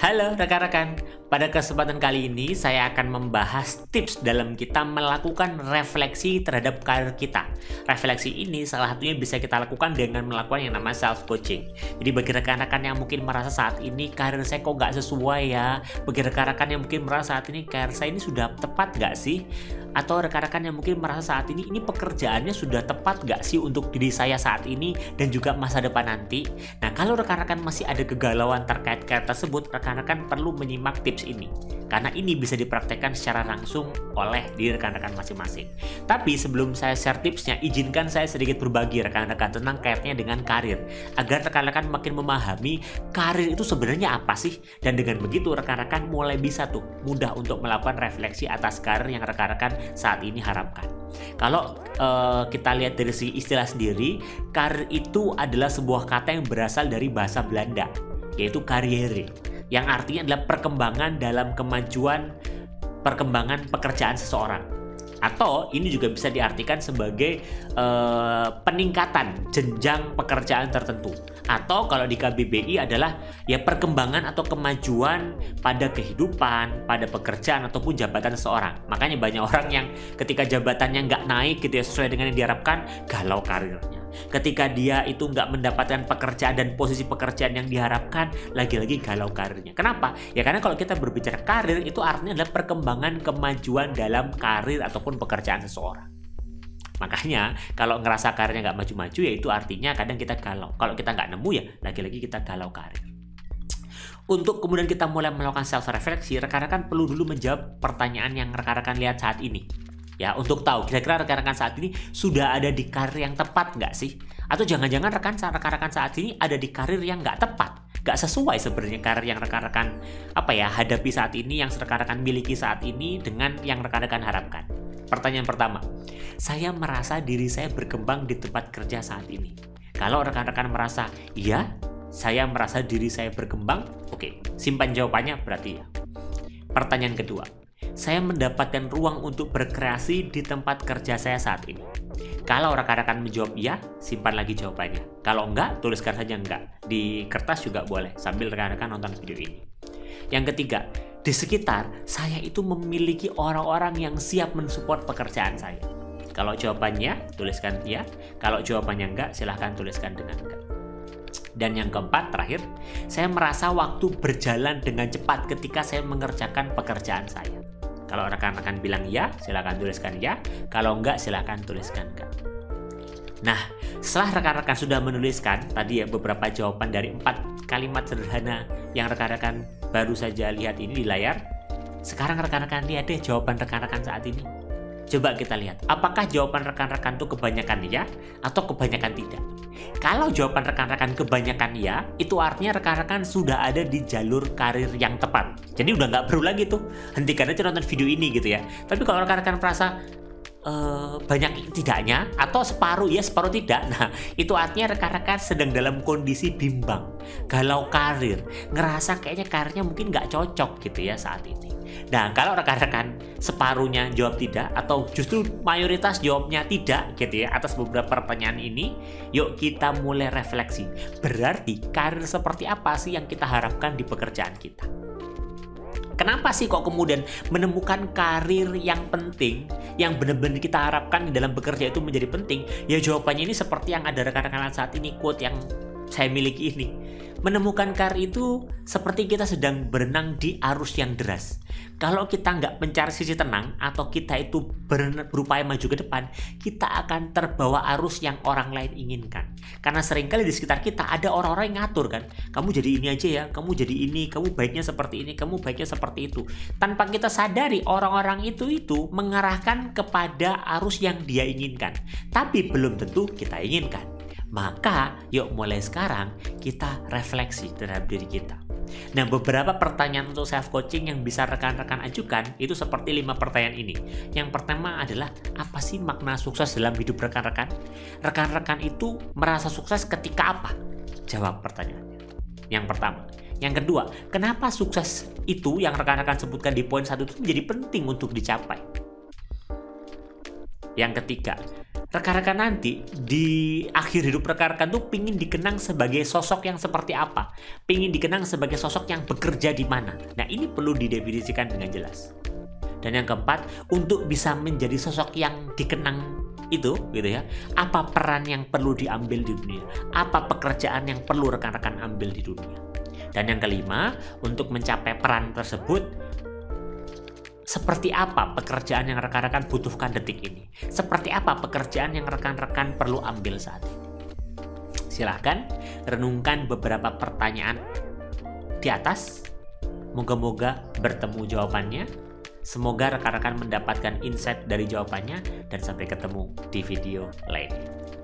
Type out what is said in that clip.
Halo rekan-rekan, pada kesempatan kali ini saya akan membahas tips dalam kita melakukan refleksi terhadap karir kita. Refleksi ini salah satunya bisa kita lakukan dengan melakukan yang namanya self-coaching. Jadi bagi rekan-rekan yang mungkin merasa saat ini karir saya kok nggak sesuai ya, bagi rekan-rekan yang mungkin merasa saat ini karir saya ini sudah tepat nggak sih? Atau rekan-rekan yang mungkin merasa saat ini pekerjaannya sudah tepat nggak sih untuk diri saya saat ini dan juga masa depan nanti. Nah, kalau rekan-rekan masih ada kegalauan terkait karir tersebut, rekan-rekan perlu menyimak tips ini karena ini bisa dipraktekkan secara langsung oleh diri rekan-rekan masing-masing. Tapi sebelum saya share tipsnya, izinkan saya sedikit berbagi rekan-rekan tentang kaitnya dengan karir agar rekan-rekan makin memahami karir itu sebenarnya apa sih, dan dengan begitu rekan-rekan mulai bisa tuh mudah untuk melakukan refleksi atas karir yang rekan-rekan saat ini harapkan. Kalau kita lihat dari segi istilah sendiri, karir itu adalah sebuah kata yang berasal dari bahasa Belanda, yaitu carrière, yang artinya adalah perkembangan dalam perkembangan pekerjaan seseorang. Atau ini juga bisa diartikan sebagai peningkatan jenjang pekerjaan tertentu. Atau kalau di KBBI adalah ya perkembangan atau kemajuan pada kehidupan, pada pekerjaan ataupun jabatan seseorang. Makanya banyak orang yang ketika jabatannya nggak naik gitu ya sesuai dengan yang diharapkan, galau karirnya. Ketika dia itu nggak mendapatkan pekerjaan dan posisi pekerjaan yang diharapkan, lagi-lagi galau karirnya. Kenapa? Ya karena kalau kita berbicara karir itu artinya adalah perkembangan kemajuan dalam karir ataupun pekerjaan seseorang. Makanya kalau ngerasa karirnya nggak maju-maju ya itu artinya kadang kita galau. Kalau kita nggak nemu ya lagi-lagi kita galau karir. Untuk kemudian kita mulai melakukan self-refleksi, rekan-rekan perlu dulu menjawab pertanyaan yang rekan-rekan lihat saat ini. Ya, untuk tahu kira-kira rekan-rekan saat ini sudah ada di karir yang tepat nggak sih? Atau jangan-jangan rekan-rekan saat ini ada di karir yang nggak tepat, nggak sesuai sebenarnya karir yang rekan-rekan hadapi saat ini, yang rekan-rekan miliki saat ini dengan yang rekan-rekan harapkan. Pertanyaan pertama, saya merasa diri saya berkembang di tempat kerja saat ini. Kalau rekan-rekan merasa, iya, saya merasa diri saya berkembang, oke, simpan jawabannya berarti ya. Pertanyaan kedua, saya mendapatkan ruang untuk berkreasi di tempat kerja saya saat ini. Kalau rekan-rekan menjawab iya, simpan lagi jawabannya. Kalau enggak, tuliskan saja enggak. Di kertas juga boleh, sambil rekan-rekan nonton video ini. Yang ketiga, di sekitar saya itu memiliki orang-orang yang siap mensupport pekerjaan saya. Kalau jawabannya, tuliskan iya. Kalau jawabannya enggak, silahkan tuliskan dengan enggak. Dan yang keempat, terakhir, saya merasa waktu berjalan dengan cepat ketika saya mengerjakan pekerjaan saya. Kalau rekan-rekan bilang ya, silakan tuliskan ya. Kalau enggak, silakan tuliskan enggak. Nah, setelah rekan-rekan sudah menuliskan tadi ya beberapa jawaban dari 4 kalimat sederhana yang rekan-rekan baru saja lihat ini di layar, sekarang rekan-rekan lihat deh jawaban rekan-rekan saat ini. Coba kita lihat, apakah jawaban rekan-rekan itu kebanyakan ya atau kebanyakan tidak? Kalau jawaban rekan-rekan kebanyakan ya, itu artinya rekan-rekan sudah ada di jalur karir yang tepat. Jadi udah nggak perlu lagi tuh hentikan aja nonton video ini gitu ya. Tapi kalau rekan-rekan merasa banyak tidaknya atau separuh ya separuh tidak, nah itu artinya rekan-rekan sedang dalam kondisi bimbang, galau karir, ngerasa kayaknya karirnya mungkin nggak cocok gitu ya saat ini. Nah, kalau rekan-rekan separuhnya jawab tidak atau justru mayoritas jawabnya tidak gitu ya atas beberapa pertanyaan ini, yuk kita mulai refleksi. Berarti karir seperti apa sih yang kita harapkan di pekerjaan kita? Kenapa sih kok kemudian menemukan karir yang penting, yang benar-benar kita harapkan di dalam bekerja itu menjadi penting? Ya jawabannya ini seperti yang ada rekan-rekan saat ini, quote yang saya miliki ini. Menemukan karir itu seperti kita sedang berenang di arus yang deras. Kalau kita nggak mencari sisi tenang atau kita itu berupaya maju ke depan, kita akan terbawa arus yang orang lain inginkan. Karena seringkali di sekitar kita ada orang-orang yang ngatur kan. Kamu jadi ini aja ya, kamu jadi ini, kamu baiknya seperti ini, kamu baiknya seperti itu. Tanpa kita sadari orang-orang itu mengarahkan kepada arus yang dia inginkan. Tapi belum tentu kita inginkan. Maka yuk mulai sekarang kita refleksi terhadap diri kita. Nah, beberapa pertanyaan untuk self-coaching yang bisa rekan-rekan ajukan itu seperti 5 pertanyaan ini. Yang pertama adalah, apa sih makna sukses dalam hidup rekan-rekan? Rekan-rekan itu merasa sukses ketika apa? Jawab pertanyaannya. Yang pertama. Yang kedua, kenapa sukses itu yang rekan-rekan sebutkan di poin 1 itu menjadi penting untuk dicapai? Yang ketiga, rekan-rekan nanti di akhir hidup rekan-rekan tuh pingin dikenang sebagai sosok yang seperti apa, pingin dikenang sebagai sosok yang bekerja di mana. Nah, ini perlu didefinisikan dengan jelas. Dan yang keempat, untuk bisa menjadi sosok yang dikenang itu gitu ya, apa peran yang perlu diambil di dunia, apa pekerjaan yang perlu rekan-rekan ambil di dunia. Dan yang kelima, untuk mencapai peran tersebut, seperti apa pekerjaan yang rekan-rekan butuhkan detik ini? Seperti apa pekerjaan yang rekan-rekan perlu ambil saat ini? Silahkan renungkan beberapa pertanyaan di atas. Moga-moga bertemu jawabannya. Semoga rekan-rekan mendapatkan insight dari jawabannya. Dan sampai ketemu di video lainnya.